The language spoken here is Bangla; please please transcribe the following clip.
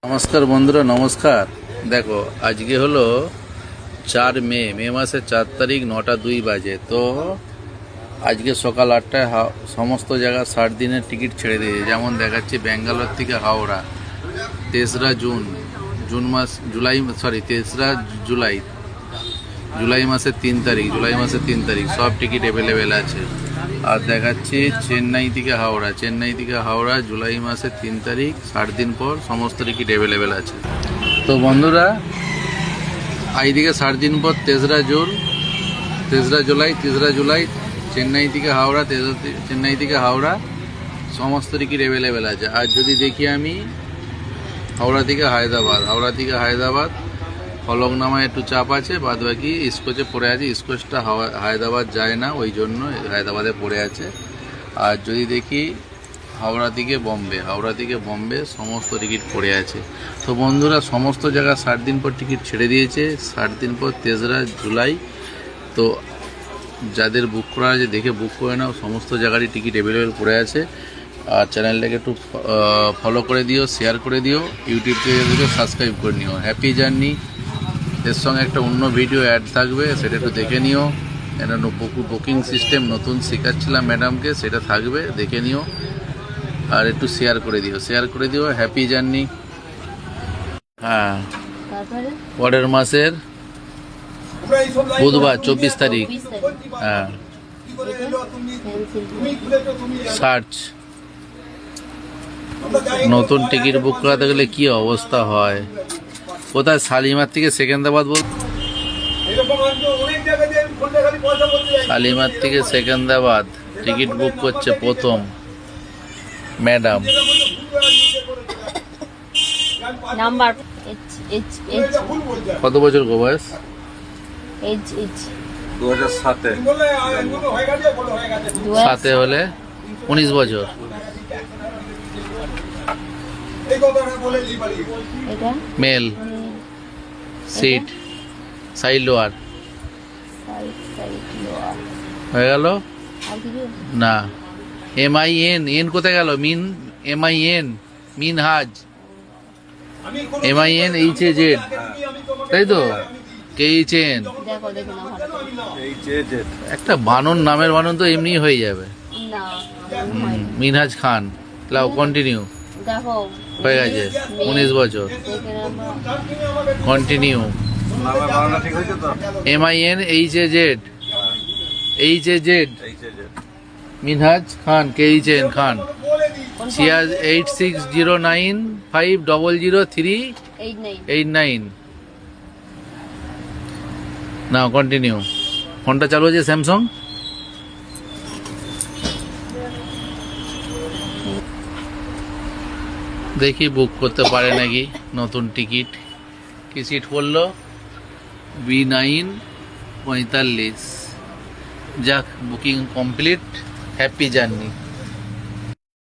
नमस्कार बंधुरा नमस्कार। देखो आज के हलो 4 मे मासे 4 तारीख 9टा 2 बाजे। तो आज के सकाल 8टाय समस्त जगह 60 दिन टिकिट छेड़े दिए। जेमन देखाচ্ছি बेंगालोर थेके हावड़ा 3रा जून मास जुलाई 3रा जुलाई मासे 3 तारीख जुलाई मासे 3 तारीख सब टिकिट अवेलेबल आछे। আর দেখাচ্ছি চেন্নাই থেকে হাওড়া জুলাই মাসে 3 তারিখ 60 দিন পর সমস্ত টিকিট অ্যাভেলেবেল আছে। তো বন্ধুরা এইদিকে 60 দিন পর 3রা জুলাই চেন্নাই থেকে হাওড়া সমস্ত টিকিট অ্যাভেলেবেল আছে। আর যদি দেখি আমি হাওড়া থেকে হায়দ্রাবাদ ফলকনামায় একটু চাপ আছে, বাদ বাকি স্কোচে পড়ে আছে। স্কোচটা হায়দ্রাবাদ যায় না, ওই জন্য হায়দ্রাবাদে পড়ে আছে। আর যদি দেখি হাওড়া থেকে বম্বে সমস্ত টিকিট পড়ে আছে। তো বন্ধুরা সমস্ত জায়গা 60 দিন পর টিকিট ছেড়ে দিয়েছে। 60 দিন পর 3রা জুলাই। তো যাদের বুক করা আছে দেখে বুক করে নাও, সমস্ত জায়গারই টিকিট অ্যাভেলেবেল পড়ে আছে। আর চ্যানেলটাকে একটু ফলো করে দিও, শেয়ার করে দিও, ইউটিউব থেকে সাবস্ক্রাইব করে নিও। Happy journey. এর সঙ্গে একটা অন্য ভিডিও অ্যাড থাকবে, সেটা একটু দেখে নিও। এটা বুকিং সিস্টেম নতুন শেখাচ্ছিলাম ম্যাডামকে, সেটা থাকবে, দেখে নিও। আর একটু শেয়ার করে দিও। Happy journey. হ্যাঁ, পরের মাসের বুধবার 24 তারিখ। হ্যাঁ, সার্চ নতুন টিকিট বুক করাতে গেলে কি অবস্থা হয়। কোথায় শালিমার থেকে সেকেন্দ্রাবাদ টিকিট বুক করছে প্রথম ম্যাডাম। কত বছর গো বয়স? 2007 হলে 19 বছর। মেল, সিট, সাইড লোয়ার হয়ে গেল না। MIN কোথায় গেল? MIN মিনহাজ, MIN HAZ, তাই তো? KHN একটা বানন, নামের বানন তো এমনি হয়ে যাবে। মিনহাজ খান। লাও কন্টিনিউ, হয়ে গেছে 19 বছর। কন্টিনিউ। MIN HAZ মিনহাজ খান, KHN খান। 8609500389। না কন্টিনিউ। ফোনটা চালু আছে স্যামসাং। দেখি বুক করতে পারে নাকি নতুন টিকিট। কি সিট পড়লো? B9 45। যাক, বুকিং কমপ্লিট। Happy journey.